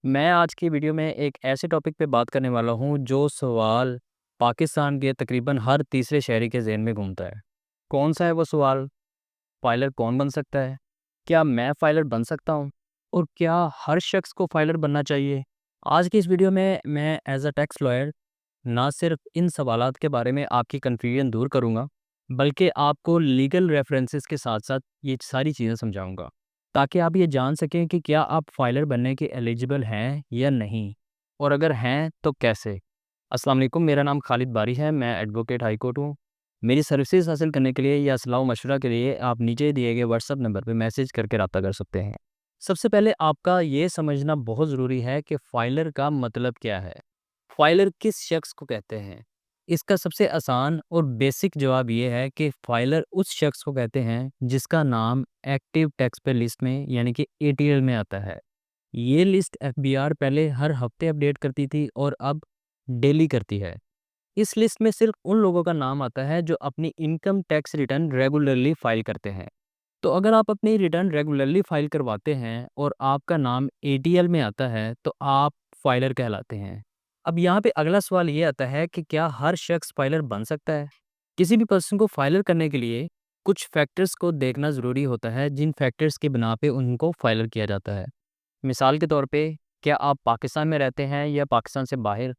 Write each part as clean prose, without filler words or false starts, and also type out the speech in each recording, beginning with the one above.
मैं आज की वीडियो में एक ऐसे टॉपिक पे बात करने वाला हूँ जो सवाल पाकिस्तान के तकरीबन हर तीसरे शहरी के ज़हन में घूमता है। कौन सा है वो सवाल? फाइलर कौन बन सकता है? क्या मैं फाइलर बन सकता हूँ? और क्या हर शख्स को फाइलर बनना चाहिए? आज की इस वीडियो में मैं एज अ टैक्स लॉयर ना सिर्फ इन सवालात के बारे में आपकी कन्फ्यूजन दूर करूँगा, बल्कि आपको लीगल रेफरेंसेस के साथ साथ ये सारी चीज़ें समझाऊँगा, ताकि आप ये जान सकें कि क्या आप फाइलर बनने के एलिजिबल हैं या नहीं, और अगर हैं तो कैसे। अस्सलाम वालेकुम, मेरा नाम खालिद बारी है, मैं एडवोकेट हाई कोर्ट हूँ। मेरी सर्विसेज हासिल करने के लिए या सलाह मशवरा के लिए आप नीचे दिए गए व्हाट्सएप नंबर पे मैसेज करके रब्ता कर सकते हैं। सबसे पहले आपका ये समझना बहुत ज़रूरी है कि फाइलर का मतलब क्या है। फाइलर किस शख्स को कहते हैं? इसका सबसे आसान और बेसिक जवाब ये है कि फाइलर उस शख्स को कहते हैं जिसका नाम एक्टिव टैक्स पे लिस्ट में यानी कि एटीएल में आता है। ये लिस्ट एफबीआर पहले हर हफ्ते अपडेट करती थी और अब डेली करती है। इस लिस्ट में सिर्फ उन लोगों का नाम आता है जो अपनी income tax return regularly file करते हैं। तो अगर आप अपनी रिटर्न रेगुलरली फाइल करवाते हैं और आपका नाम एटीएल में आता है तो आप फाइलर कहलाते हैं। अब यहाँ पे अगला सवाल ये आता है कि क्या हर शख्स फाइलर बन सकता है? किसी भी पर्सन को फाइलर करने के लिए कुछ फैक्टर्स को देखना ज़रूरी होता है, जिन फैक्टर्स की बिना पे उनको फाइलर किया जाता है। मिसाल के तौर पे, क्या आप पाकिस्तान में रहते हैं या पाकिस्तान से बाहर?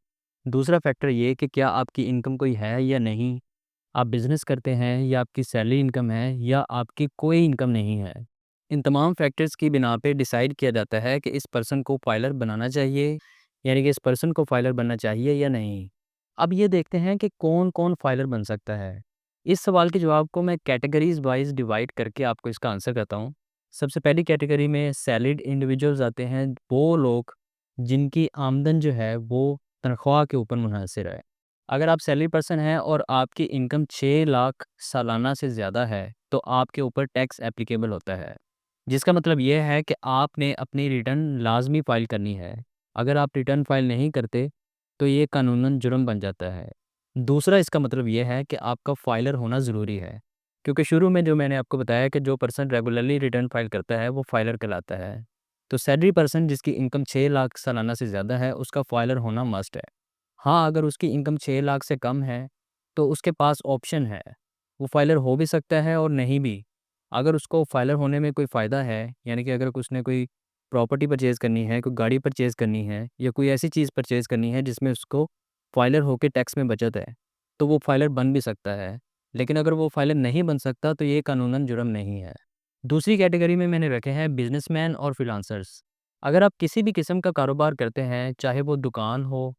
दूसरा फैक्टर ये कि क्या आपकी इनकम कोई है या नहीं? आप बिज़नेस करते हैं या आपकी सैलरी इनकम है या आपकी कोई इनकम नहीं है? इन तमाम फैक्टर्स की बिना पे डिसाइड किया जाता है कि इस पर्सन को फाइलर बनाना चाहिए, यानी कि इस पर्सन को फाइलर बनना चाहिए या नहीं। अब ये देखते हैं कि कौन-कौन फाइलर बन सकता है। इस सवाल के जवाब को मैं कैटेगरीज़ वाइज़ डिवाइड करके आपको इसका आंसर करता हूँ। सबसे पहली कैटेगरी में सैलरीड इंडिविजुअल्स आते हैं, वो लोग जिनकी आमदन जो है वो तनख्वाह के ऊपर मुनहसर है। अगर आप सैलरी पर्सन हैं और आपकी इनकम 6 लाख सालाना से ज़्यादा है, तो आपके ऊपर टैक्स एप्लीकेबल होता है। जिसका मतलब ये है कि आपने अपनी रिटर्न लाज़मी फ़ाइल करनी है। अगर आप रिटर्न फ़ाइल नहीं करते, तो ये कानूनन जुर्म बन जाता है। दूसरा इसका मतलब ये है कि आपका फ़ाइलर होना ज़रूरी है, क्योंकि शुरू में जो मैंने आपको बताया कि जो पर्सन रेगुलरली रिटर्न फ़ाइल करता है, वो फ़ाइलर कहलाता है। तो सैलरी पर्सन जिसकी इनकम 6 लाख सालाना से ज़्यादा है, उसका फ़ाइलर होना मस्ट है। हाँ, अगर उसकी इनकम 6 लाख से कम है, तो उसके पास ऑप्शन है। वो फाइलर हो भी सकता है और नहीं भी। अगर उसको फाइलर होने में कोई फ़ायदा है, यानी कि अगर उसने कोई प्रॉपर्टी परचेज़ करनी है, कोई गाड़ी परचेज़ करनी है या कोई ऐसी चीज़ परचेज़ करनी है जिसमें उसको फाइलर होके टैक्स में बचत है, तो वो फाइलर बन भी सकता है। लेकिन अगर वो फाइलर नहीं बन सकता, तो ये कानूनन जुर्म नहीं है। दूसरी कैटेगरी में मैंने रखे हैं बिज़नेसमैन और फ्रीलांसर्स। अगर आप किसी भी किस्म का कारोबार करते हैं, चाहे वो दुकान हो,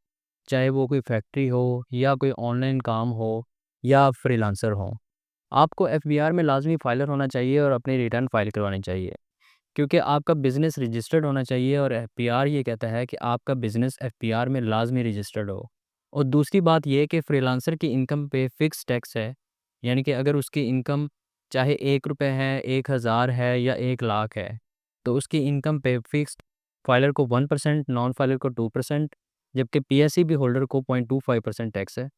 चाहे वो कोई फैक्ट्री हो या कोई ऑनलाइन काम हो या आप फ्रीलांसर हो, आपको एफबीआर में लाजमी फाइलर होना चाहिए और अपनी रिटर्न फाइल करवानी चाहिए, क्योंकि आपका बिज़नेस रजिस्टर्ड होना चाहिए और एफबीआर ये कहता है कि आपका बिज़नेस एफबीआर में लाजमी रजिस्टर्ड हो। और दूसरी बात ये कि फ्रीलांसर की इनकम पे फ़िक्स टैक्स है, यानी कि अगर उसकी इनकम चाहे ₹1 है, 1000 है या 1 लाख है, तो उसकी इनकम पे फ़िक्स्ड फाइलर को 1%, नॉन फाइलर को 2%, जबकि पीएसईबी होल्डर को 0.25% टैक्स है।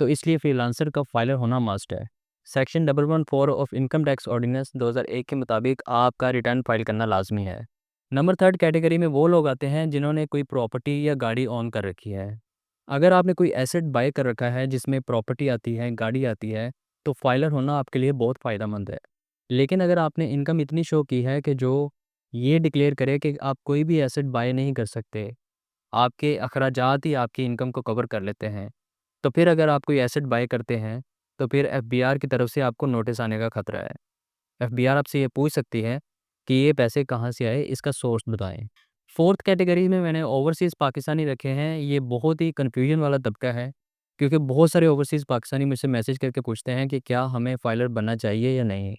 तो इसलिए फ्रीलांसर का फाइलर होना मस्ट है। Section 114 of income tax ordinance 2001 के मुताबिक आपका रिटर्न फाइल करना लाजमी है। नंबर थर्ड कैटेगरी में वो लोग आते हैं जिन्होंने कोई प्रॉपर्टी या गाड़ी ओन कर रखी है। अगर आपने कोई एसेट बाय कर रखा है जिसमें प्रॉपर्टी आती है, गाड़ी आती है, तो फाइलर होना आपके लिए बहुत फ़ायदेमंद है। लेकिन अगर आपने इनकम इतनी शो की है कि जो ये डिक्लेयर करे कि आप कोई भी एसेट बाय नहीं कर सकते, आपके अखराजात ही आपकी इनकम को कवर कर लेते हैं, तो फिर अगर आप कोई एसेट बाय करते हैं, तो फिर एफबीआर की तरफ से आपको नोटिस आने का खतरा है। एफबीआर आपसे ये पूछ सकती है कि ये पैसे कहाँ से आए, इसका सोर्स बताएँ। फोर्थ कैटेगरी में मैंने ओवरसीज़ पाकिस्तानी रखे हैं। ये बहुत ही कन्फ्यूजन वाला तबका है, क्योंकि बहुत सारे ओवरसीज़ पाकिस्तानी मुझसे मैसेज करके पूछते हैं कि क्या हमें फाइलर बनना चाहिए या नहीं।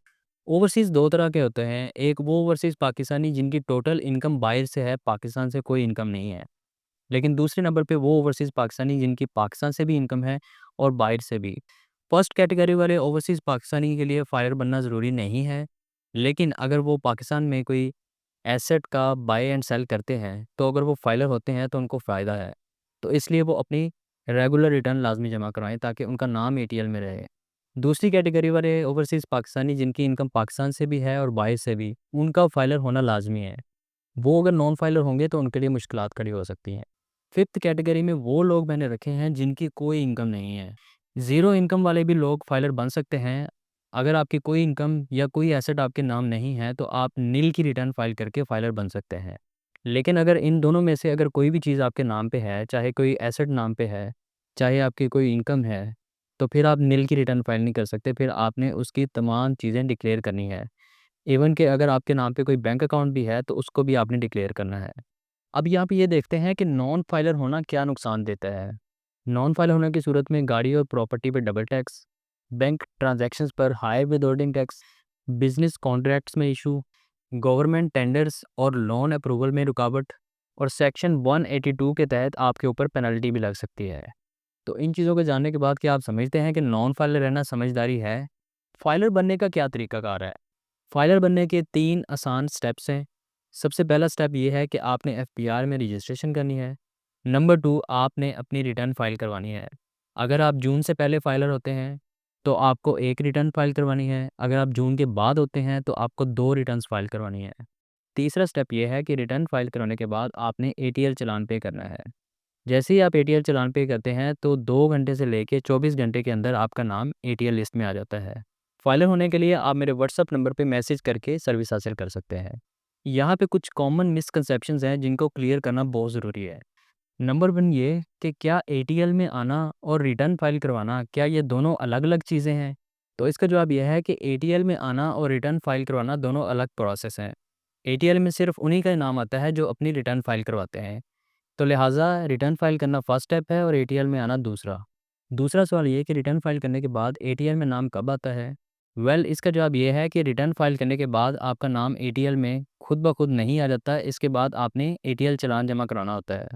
ओवरसीज़ 2 तरह के होते हैं। एक वो ओवरसीज़ पाकिस्तानी जिनकी टोटल इनकम बाहर से है, पाकिस्तान से कोई इनकम नहीं है। लेकिन दूसरे नंबर पे वो ओवरसीज़ पाकिस्तानी जिनकी पाकिस्तान से भी इनकम है और बाहर से भी। फर्स्ट कैटेगरी वाले ओवरसीज़ पाकिस्तानी के लिए फ़ाइलर बनना ज़रूरी नहीं है, लेकिन अगर वो पाकिस्तान में कोई एसेट का बाय एंड सेल करते हैं, तो अगर वो फ़ाइलर होते हैं तो उनको फ़ायदा है। तो इसलिए वो अपनी रेगुलर रिटर्न लाज़मी जमा करवाएँ ताकि उनका नाम एटीएल में रहे। दूसरी कैटेगरी वाले ओवरसीज़ पाकिस्तानी जिनकी इनकम पाकिस्तान से भी है और बाहर से भी, उनका फ़ाइलर होना लाज़मी है। वो अगर नॉन फाइलर होंगे तो उनके लिए मुश्किलात खड़ी हो सकती हैं। फिफ्थ कैटेगरी में वो लोग मैंने रखे हैं जिनकी कोई इनकम नहीं है। ज़ीरो इनकम वाले भी लोग फाइलर बन सकते हैं। अगर आपकी कोई इनकम या कोई एसेट आपके नाम नहीं है तो आप नील की रिटर्न फाइल करके फाइलर बन सकते हैं। लेकिन अगर इन दोनों में से अगर कोई भी चीज़ आपके नाम पे है, चाहे कोई एसेट नाम पे है, चाहे आपकी कोई इनकम है, तो फिर आप नील की रिटर्न फाइल नहीं कर सकते। फिर आपने उसकी तमाम चीज़ें डिक्लेयर करनी है। इवन कि अगर आपके नाम पे कोई बैंक अकाउंट भी है तो उसको भी आपने डिक्लेयर करना है। अब यहाँ पे ये देखते हैं कि नॉन फाइलर होना क्या नुकसान देता है। नॉन फाइलर होने की सूरत में गाड़ी और प्रॉपर्टी पे डबल टैक्स, बैंक ट्रांजैक्शंस पर high withholding tax, business contracts में इशू, गवर्नमेंट टेंडर्स और लोन अप्रूवल में रुकावट, और सेक्शन 182 के तहत आपके ऊपर पेनल्टी भी लग सकती है। तो इन चीज़ों को जानने के बाद क्या आप समझते हैं कि नॉन फाइलर रहना समझदारी है? फाइलर बनने का क्या तरीकाकार है? फाइलर बनने के 3 आसान स्टेप्स हैं। सबसे पहला स्टेप ये है कि आपने एफपीआर में रजिस्ट्रेशन करनी है। नंबर 2, आपने अपनी रिटर्न फाइल करवानी है। अगर आप जून से पहले फाइलर होते हैं तो आपको 1 रिटर्न फाइल करवानी है। अगर आप जून के बाद होते हैं तो आपको 2 रिटर्न्स फाइल करवानी है। तीसरा स्टेप ये है कि रिटर्न फाइल करवाने के बाद आपने एटीएल चालान पे करना है। जैसे ही आप एटीएल चालान पे करते हैं तो 2 घंटे से लेके 24 घंटे के अंदर आपका नाम एटीएल लिस्ट में आ जाता है। फाइलर होने के लिए आप मेरे व्हाट्सएप नंबर पे मैसेज करके सर्विस हासिल कर सकते हैं। यहाँ पे कुछ कॉमन मिसकंसेप्शंस हैं जिनको क्लियर करना बहुत ज़रूरी है। नंबर 1 ये कि क्या एटीएल में आना और रिटर्न फाइल करवाना, क्या ये दोनों अलग-अलग चीज़ें हैं? तो इसका जवाब यह है कि एटीएल में आना और रिटर्न फाइल करवाना दोनों अलग प्रोसेस हैं। एटीएल में सिर्फ उन्हीं का नाम आता है जो अपनी रिटर्न फाइल करवाते हैं। तो लिहाजा रिटर्न फाइल करना फर्स्ट स्टेप है और एटीएल में आना दूसरा। दूसरा सवाल ये है कि रिटर्न फाइल करने के बाद एटीएल में नाम कब आता है? इसका जवाब ये है कि रिटर्न फाइल करने के बाद आपका नाम एटीएल में खुद ब खुद नहीं आ जाता। इसके बाद आपने एटीएल चालान जमा कराना होता है,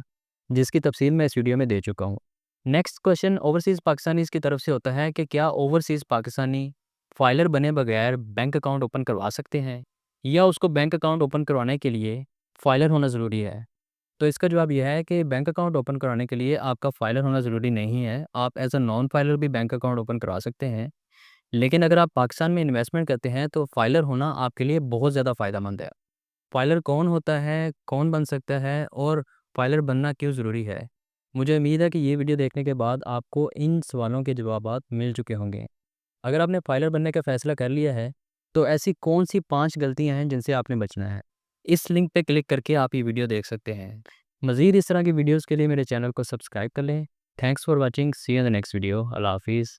जिसकी तफसील मैं इस वीडियो में दे चुका हूँ। नेक्स्ट क्वेश्चन ओवरसीज़ पाकिस्तानीज़ की तरफ से होता है कि क्या ओवरसीज़ पाकिस्तानी फाइलर बने बगैर बैंक अकाउंट ओपन करवा सकते हैं, या उसको बैंक अकाउंट ओपन करवाने के लिए फाइलर होना ज़रूरी है? तो इसका जवाब यह है कि बैंक अकाउंट ओपन कराने के लिए आपका फाइलर होना ज़रूरी नहीं है। आप एज़ अ नॉन फाइलर भी बैंक अकाउंट ओपन करवा सकते हैं। लेकिन अगर आप पाकिस्तान में इन्वेस्टमेंट करते हैं तो फाइलर होना आपके लिए बहुत ज़्यादा फ़ायदेमंद है। फाइलर कौन होता है, कौन बन सकता है और फाइलर बनना क्यों ज़रूरी है? मुझे उम्मीद है कि ये वीडियो देखने के बाद आपको इन सवालों के जवाबात मिल चुके होंगे। अगर आपने फाइलर बनने का फ़ैसला कर लिया है, तो ऐसी कौन-सी 5 गलतियाँ हैं जिनसे आपने बचना है? इस लिंक पे क्लिक करके आप ये वीडियो देख सकते हैं। मज़ीद इस तरह की वीडियोज़ के लिए मेरे चैनल को सब्सक्राइब कर लें। Thanks for watching, see you in the next video. अल्लाह हाफ़िज़।